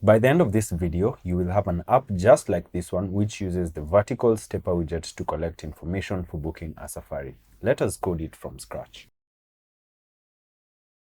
By the end of this video, you will have an app just like this one, which uses the vertical stepper widget to collect information for booking a safari. Let us code it from scratch.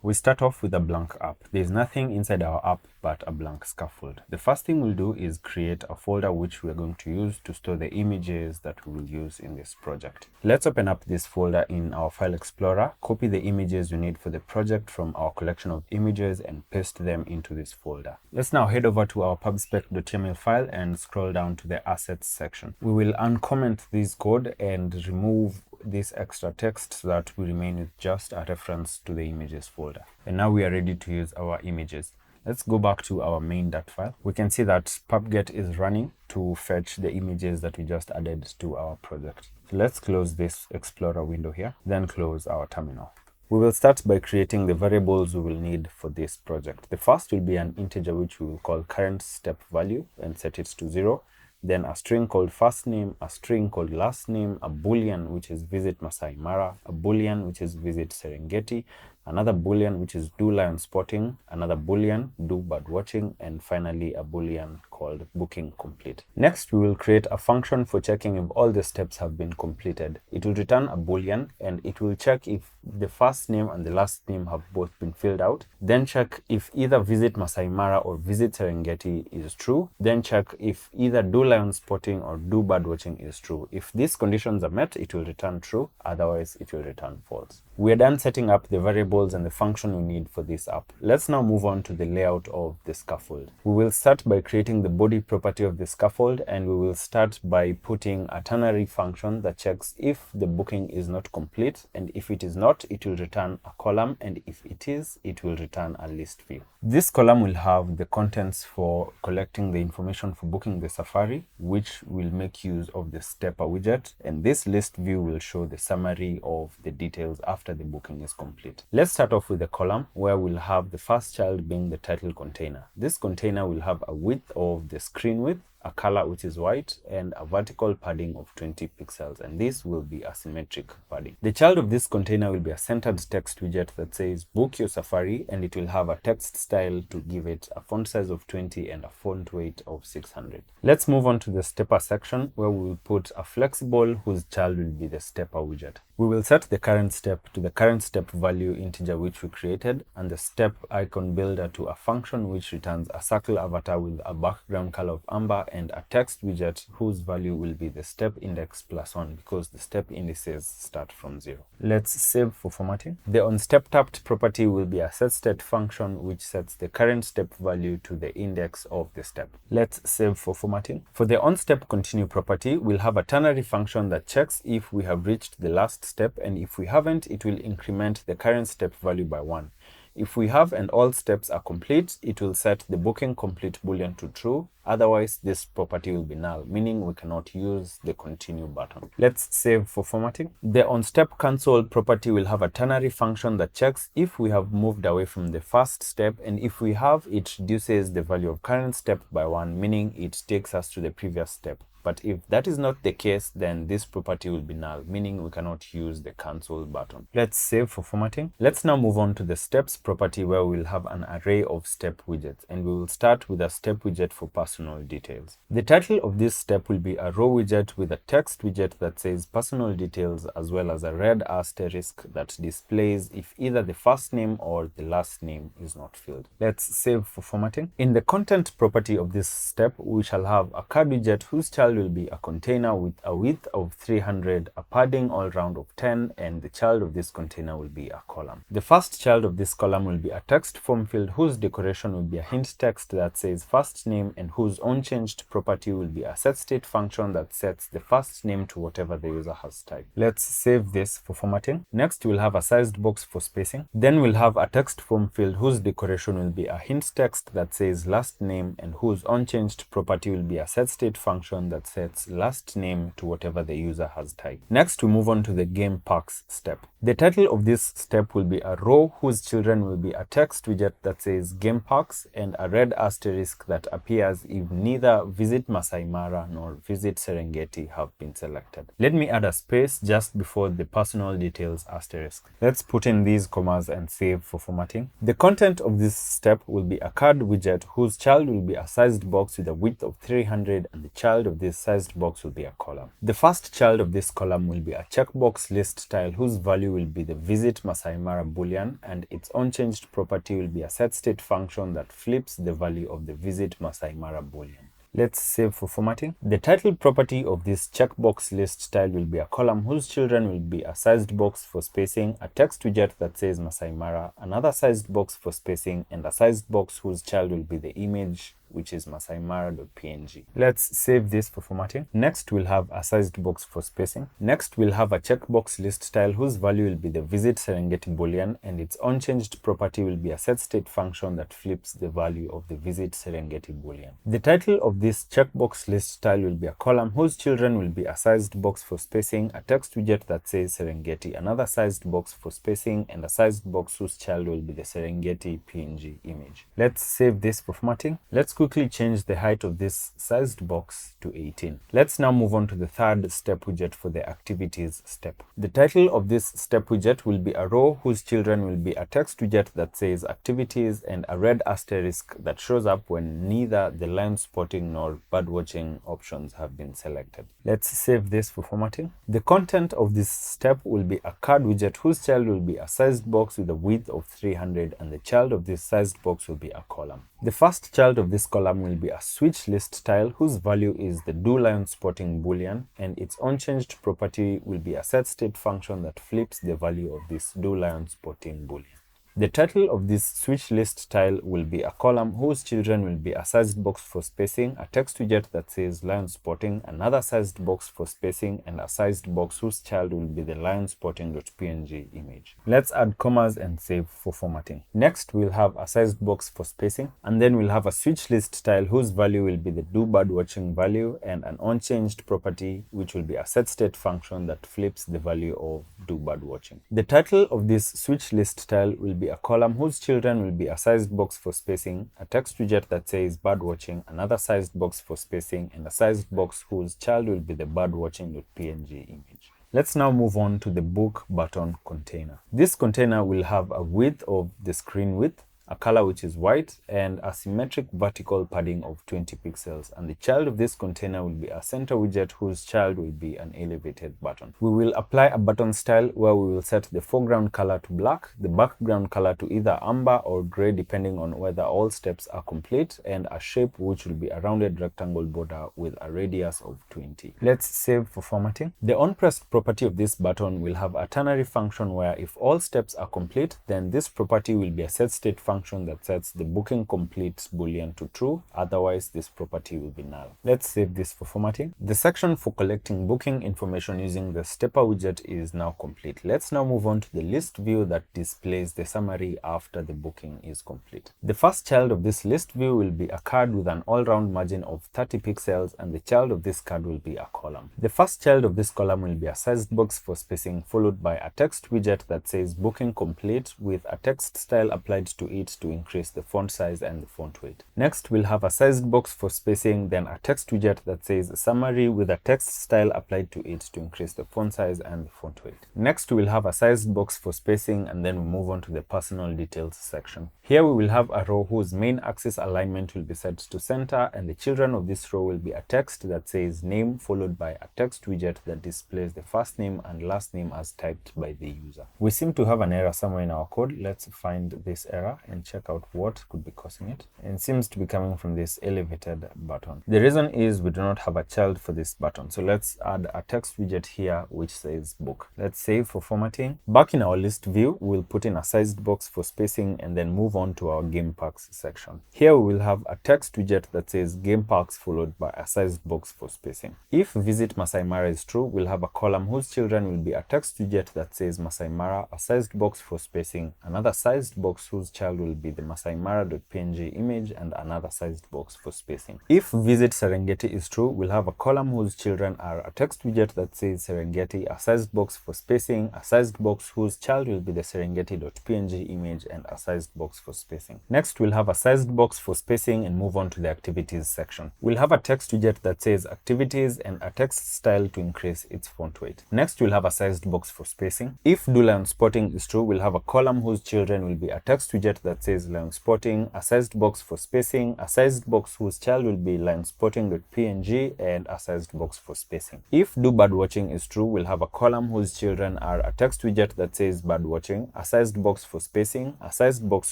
We start off with a blank app. There's nothing inside our app but a blank scaffold. The first thing we'll do is create a folder which we're going to use to store the images that we will use in this project. Let's open up this folder in our file explorer, copy the images we need for the project from our collection of images and paste them into this folder. Let's now head over to our pubspec.yml file and scroll down to the assets section. We will uncomment this code and remove this extra text so that we remain with just a reference to the images folder. And now we are ready to use our images. Let's go back to our main.dat file. We can see that pubget is running to fetch the images that we just added to our project. So let's close this Explorer window here, then close our terminal. We will start by creating the variables we will need for this project. The first will be an integer which we will call current step value and set it to 0. Then a string called first name, a string called last name, a boolean which is visit Masai Mara, a boolean which is visit Serengeti, another boolean which is do lion spotting, another boolean do bird watching, and finally a boolean called booking complete. Next, we will create a function for checking if all the steps have been completed. It will return a boolean and it will check if the first name and the last name have both been filled out. Then check if either visit Masai Mara or visit Serengeti is true. Then check if either do lion spotting or do bird watching is true. If these conditions are met, it will return true. Otherwise, it will return false. We are done setting up the variables and the function we need for this app. Let's now move on to the layout of the scaffold. We will start by creating the body property of the scaffold, and we will start by putting a ternary function that checks if the booking is not complete, and if it is not, it will return a column, and if it is, it will return a list view. This column will have the contents for collecting the information for booking the safari, which will make use of the stepper widget, and this list view will show the summary of the details after the booking is complete. Let's start off with the column where we'll have the first child being the title container. This container will have a width of the screen width, a color which is white, and a vertical padding of 20 pixels, and this will be asymmetric padding. The child of this container will be a centered text widget that says book your safari, and it will have a text style to give it a font size of 20 and a font weight of 600. Let's move on to the stepper section where we will put a flexible whose child will be the stepper widget. We will set the current step to the current step value integer which we created, and the step icon builder to a function which returns a circle avatar with a background color of amber and a text widget whose value will be the step index +1 because the step indices start from 0. Let's save for formatting. The onStepTapped property will be a setState function which sets the current step value to the index of the step. Let's save for formatting. For the onStepContinue property, we'll have a ternary function that checks if we have reached the last step, and if we haven't, it will increment the current step value by 1. If we have and all steps are complete, it will set the booking complete boolean to true. Otherwise, this property will be null, meaning we cannot use the continue button. Let's save for formatting. The onStepCancel property will have a ternary function that checks if we have moved away from the first step, and if we have, it reduces the value of current step by 1, meaning it takes us to the previous step. But if that is not the case, then this property will be null, meaning we cannot use the cancel button. Let's save for formatting. Let's now move on to the steps property where we'll have an array of step widgets, and we will start with a step widget for personal details. The title of this step will be a row widget with a text widget that says personal details, as well as a red asterisk that displays if either the first name or the last name is not filled. Let's save for formatting. In the content property of this step, we shall have a card widget whose child will be a container with a width of 300, a padding all round of 10, and the child of this container will be a column. The first child of this column will be a text form field whose decoration will be a hint text that says first name, and whose unchanged property will be a setState function that sets the first name to whatever the user has typed. Let's save this for formatting. Next, we'll have a sized box for spacing. Then we'll have a text form field whose decoration will be a hint text that says last name, and whose unchanged property will be a setState function that that sets last name to whatever the user has typed. Next, we move on to the game packs step. The title of this step will be a row whose children will be a text widget that says game packs and a red asterisk that appears if neither Visit Masai Mara nor Visit Serengeti have been selected. Let me add a space just before the personal details asterisk. Let's put in these commas and save for formatting. The content of this step will be a card widget whose child will be a sized box with a width of 300 and the child of this sized box will be a column. The first child of this column will be a checkbox list style whose value will be the Visit Masai Mara boolean and its unchanged property will be a setState function that flips the value of the Visit Masai Mara boolean. Let's save for formatting. The title property of this checkbox list style will be a column whose children will be a sized box for spacing, a text widget that says Masai Mara, another sized box for spacing, and a sized box whose child will be the image, which is masaimara.png. Let's save this for formatting. Next, we'll have a sized box for spacing. Next, we'll have a checkbox list style whose value will be the Visit Serengeti boolean and its unchanged property will be a setState function that flips the value of the Visit Serengeti boolean. The title of this checkbox list style will be a column whose children will be a sized box for spacing, a text widget that says Serengeti, another sized box for spacing, and a sized box whose child will be the Serengeti PNG image. Let's save this for formatting. Let's quickly change the height of this sized box to 18. Let's now move on to the third step widget for the activities step. The title of this step widget will be a row whose children will be a text widget that says activities and a red asterisk that shows up when neither the line spotting nor birdwatching options have been selected. Let's save this for formatting. The content of this step will be a card widget whose child will be a sized box with a width of 300 and the child of this sized box will be a column. The first child of this column will be a switch list style whose value is the do-line spotting boolean and its unchanged property will be a setState function that flips the value of this do-line spotting boolean. The title of this switch list style will be a column whose children will be a sized box for spacing, a text widget that says lion spotting, another sized box for spacing, and a sized box whose child will be the lion spotting.png image. Let's add commas and save for formatting. Next, we'll have a sized box for spacing, and then we'll have a switch list style whose value will be the do bird watching value and an unchanged property which will be a setState function that flips the value of do bird watching. The title of this switch list style will be a column whose children will be a sized box for spacing, a text widget that says bird watching, another sized box for spacing, and a sized box whose child will be the birdwatching.png image. Let's now move on to the book button container. This container will have a width of the screen width, a color which is white, and a symmetric vertical padding of 20 pixels. And the child of this container will be a center widget whose child will be an elevated button. We will apply a button style where we will set the foreground color to black, the background color to either amber or gray depending on whether all steps are complete, and a shape which will be a rounded rectangle border with a radius of 20. Let's save for formatting. The onPressed property of this button will have a ternary function where if all steps are complete, then this property will be a setState function that sets the booking complete boolean to true, otherwise this property will be null. Let's save this for formatting. The section for collecting booking information using the stepper widget is now complete. Let's now move on to the list view that displays the summary after the booking is complete. The first child of this list view will be a card with an all-round margin of 30 pixels and the child of this card will be a column. The first child of this column will be a sized box for spacing followed by a text widget that says booking complete with a text style applied to it to increase the font size and the font weight. Next, we'll have a sized box for spacing, then a text widget that says summary with a text style applied to it to increase the font size and the font weight. Next, we'll have a sized box for spacing and then we move on to the personal details section. Here we will have a row whose main axis alignment will be set to center and the children of this row will be a text that says name followed by a text widget that displays the first name and last name as typed by the user. We seem to have an error somewhere in our code. Let's find this error and check out what could be causing it. And it seems to be coming from this elevated button. The reason is we do not have a child for this button. So let's add a text widget here which says book. Let's save for formatting. Back in our list view, we'll put in a sized box for spacing and then move on to our game packs section. Here we will have a text widget that says game packs followed by a sized box for spacing. If Visit Masai Mara is true, we'll have a column whose children will be a text widget that says Masai Mara, a sized box for spacing, another sized box whose child will be the Masai Mara.png image and another sized box for spacing. If visit Serengeti is true, we'll have a column whose children are a text widget that says Serengeti, a sized box for spacing, a sized box whose child will be the Serengeti.png image, and a sized box for spacing. Next, we'll have a sized box for spacing and move on to the activities section. We'll have a text widget that says activities and a text style to increase its font weight. Next, we'll have a sized box for spacing. If do lion spotting is true, we'll have a column whose children will be a text widget that says lion spotting, a sized box for spacing, a sized box whose child will be lion spotting.png, and a sized box for spacing. If do bird watching is true, we'll have a column whose children are a text widget that says bird watching, a sized box for spacing, a sized box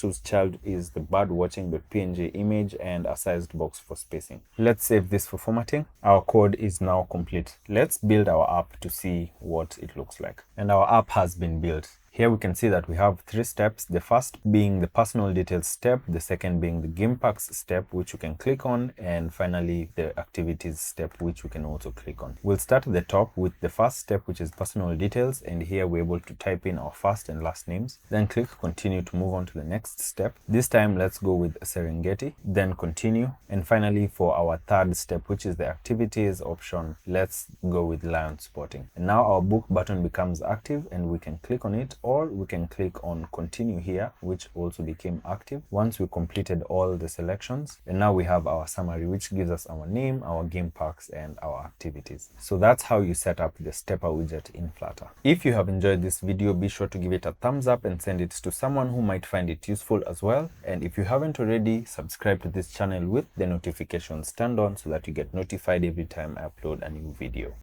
whose child is the bird watching.png image, and a sized box for spacing. Let's save this for formatting. Our code is now complete. Let's build our app to see what it looks like. And our app has been built. Here we can see that we have 3 steps, the first being the personal details step, the second being the game packs step, which you can click on, and finally the activities step, which we can also click on. We'll start at the top with the first step, which is personal details, and here we're able to type in our first and last names, then click continue to move on to the next step. This time let's go with Serengeti, then continue, and finally for our third step, which is the activities option, let's go with lion spotting. And now our book button becomes active and we can click on it, or we can click on continue here, which also became active once we completed all the selections. And now we have our summary, which gives us our name, our game packs, and our activities. So that's how you set up the stepper widget in Flutter. If you have enjoyed this video, be sure to give it a thumbs up and send it to someone who might find it useful as well. And if you haven't already, subscribe to this channel with the notifications turned on so that you get notified every time I upload a new video.